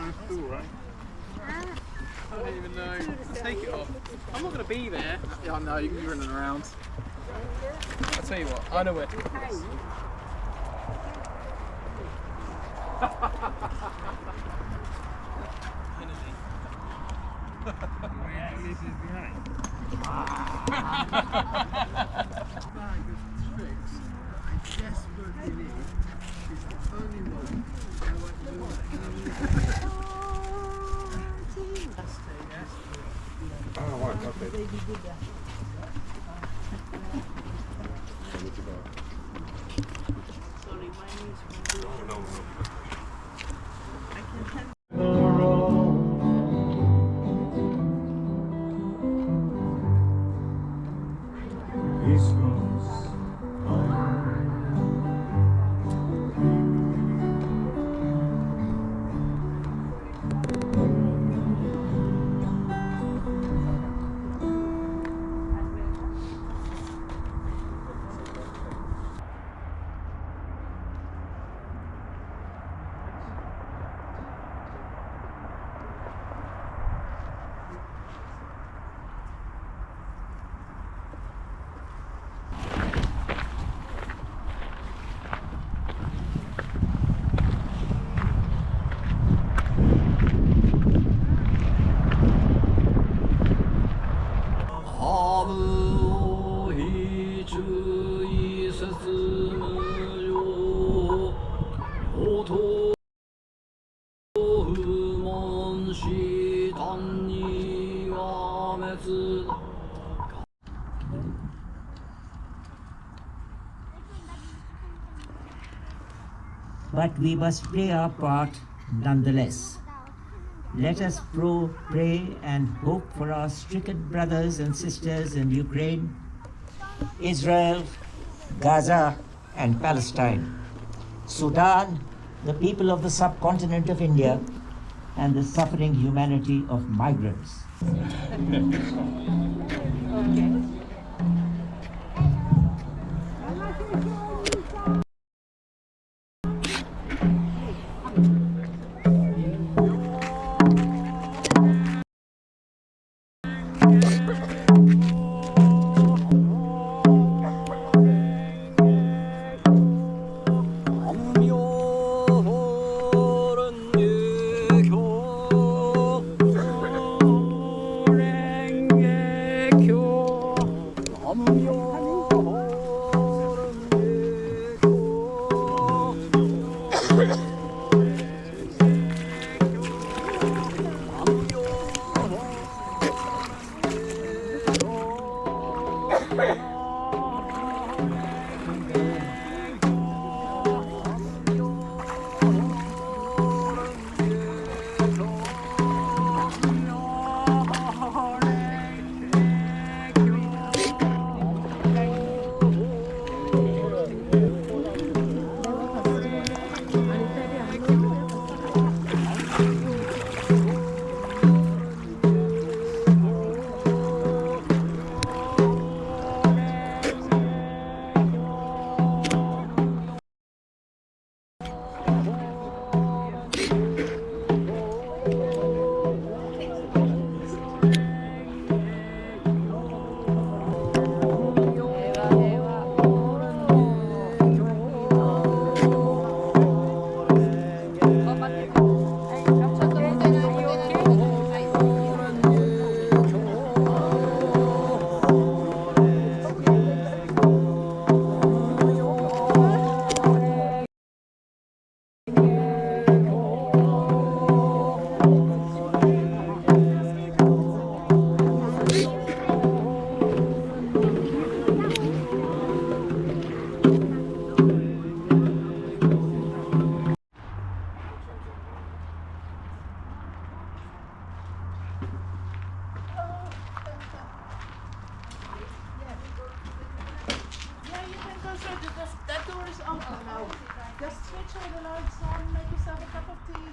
I don't even know. Take it off. I'm not going to be there. Yeah, I know, you can be running around. I'll tell you what, I know where to put this. But we must play our part nonetheless. Let us pray and hope for our stricken brothers and sisters in Ukraine, Israel, Gaza and Palestine, Sudan, the people of the subcontinent of India, and the suffering humanity of migrants. That door is open now. Just switch all the lights on, make yourself a cup of tea.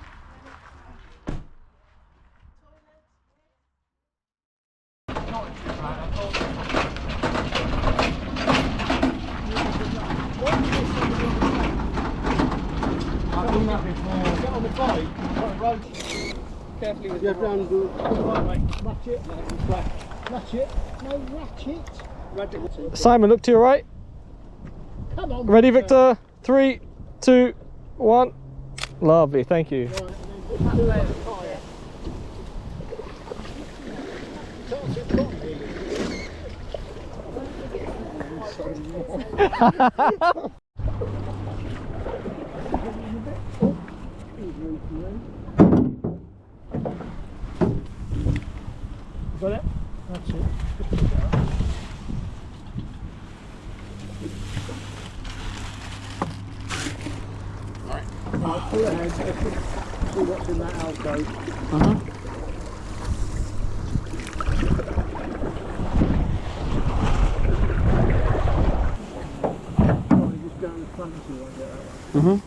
I've done that before. on the bike, road. Carefully with Yeah, the down the right, mate. ratchet. Ratchet. No ratchet. Ratchet. Simon, look to your right. Come on. Ready, Victor? 3, 2, 1. Lovely, thank you. Got it? That's it. Right, pull ahead. See what's in that alcove. Just go in the front until I get that one.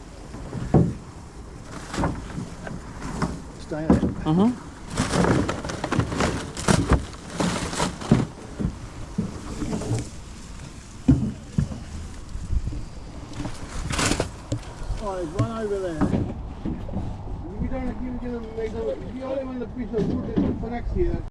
Stay there. There's one over there. You don't have to make the only one the piece of wood that connects here.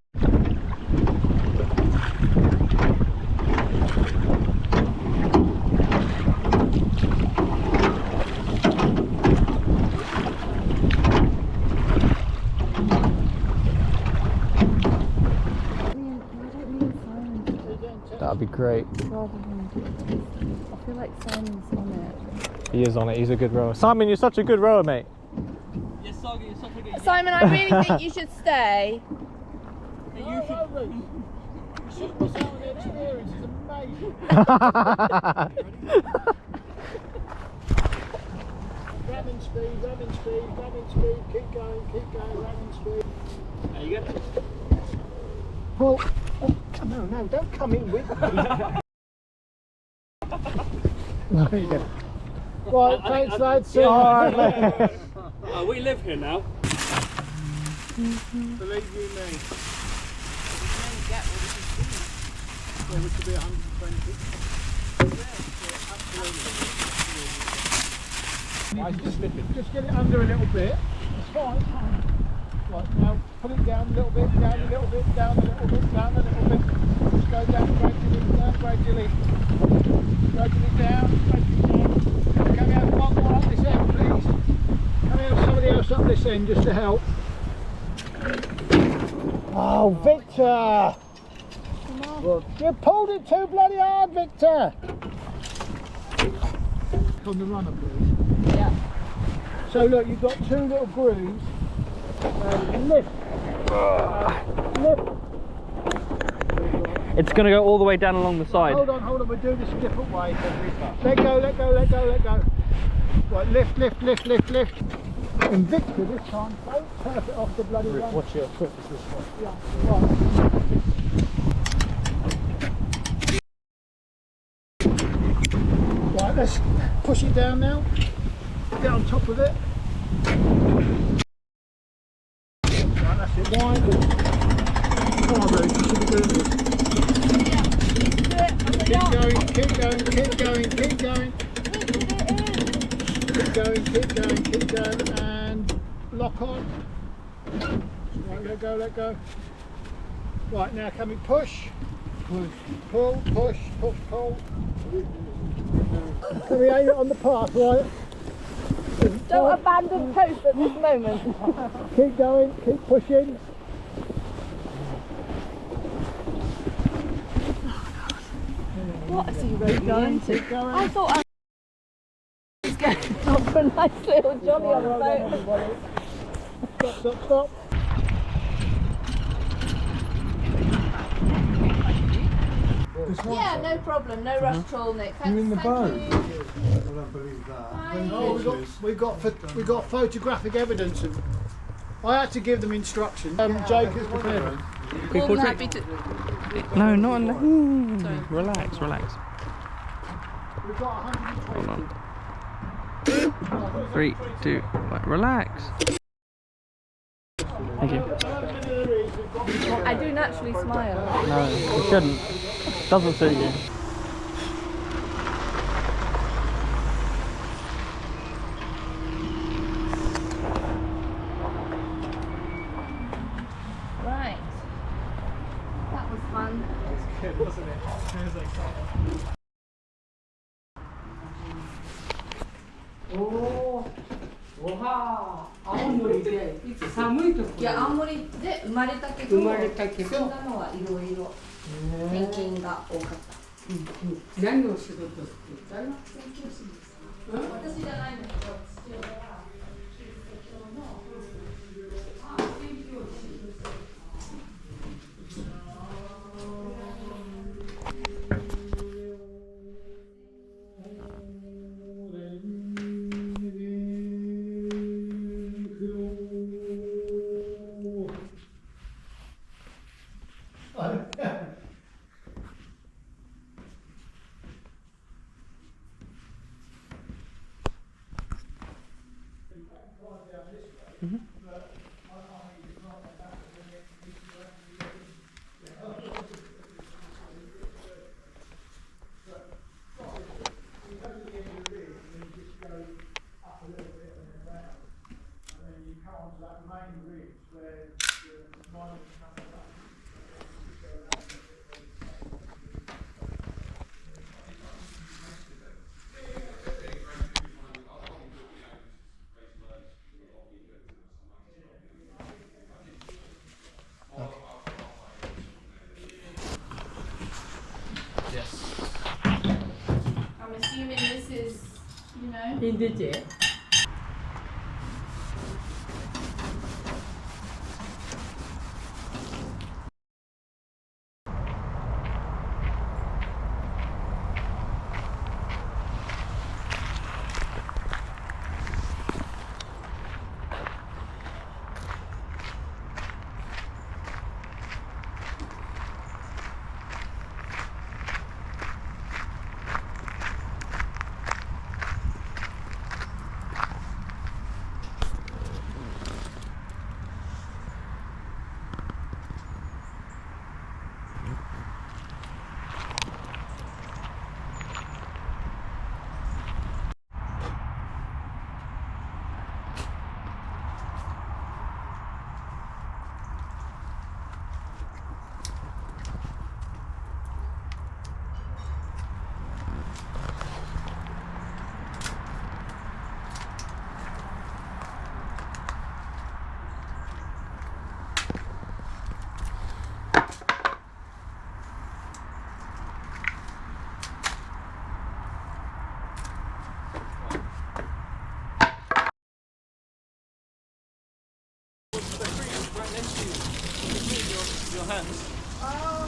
That'd be great. I feel like Simon's on it. He is on it, he's a good rower. Simon, you're such a good rower, mate. Simon, I really think you should stay. You should miss out on the experience, it's amazing. Ramming speed, keep going, ramming speed. There you go. Well, oh, no, don't come in with me. No, you go. Right, thanks lads. See you. We live here now. Believe you me. Yeah, which will be 120. Absolutely. Why is it slipping? Just get it under a little bit. It's fine. Right, now put it down a little bit, down a little bit, down a little bit, down a little bit. Just go down gradually, gradually. Gradually down, gradually down. Come out, one more up this end, please. Come out, somebody else up this end just to help. Oh, Victor! You pulled it too bloody hard, Victor! On the runner, please. Yeah. So look, you've got two little grooves. Lift. Lift. It's going to go all the way down along the side. Hold on, we'll do this a different way. Let go. Right, lift. And Victor, this time, don't turf it off the bloody run. Watch your foot this way. Yeah, right. Right, let's push it down now. Get on top of it. Right, that's it. Wind it. Come on, Ruth, you should be doing this. Keep going, and lock on. Right, let go. Right, now can we push? Pull. Can we aim it on the path, right? Don't abandon post at this moment. Keep going, keep pushing. What is he going to? Keep going. I thought I was going out for a nice little jolly on the boat. Stop. Yeah, no problem. No rush at all, Nick. Thanks. You in the boat? You. I don't believe that. We got photographic evidence of. I had to give them instructions. Jake is prepared. More than happy to. No, not on. Sorry. Relax. We've got 120. Hold on. 3, 2, 1. Relax. Thank you. I do naturally smile. No, you shouldn't. Doesn't suit you. 青森でいつ寒いとこいや青森で生まれたけど生まれたけど死んだのはいろいろ転勤が多かった。何を仕事してたの？私じゃないんだけど父親はキリスト教の宣教師。I'm assuming this is, you know. In the jet. Your hands.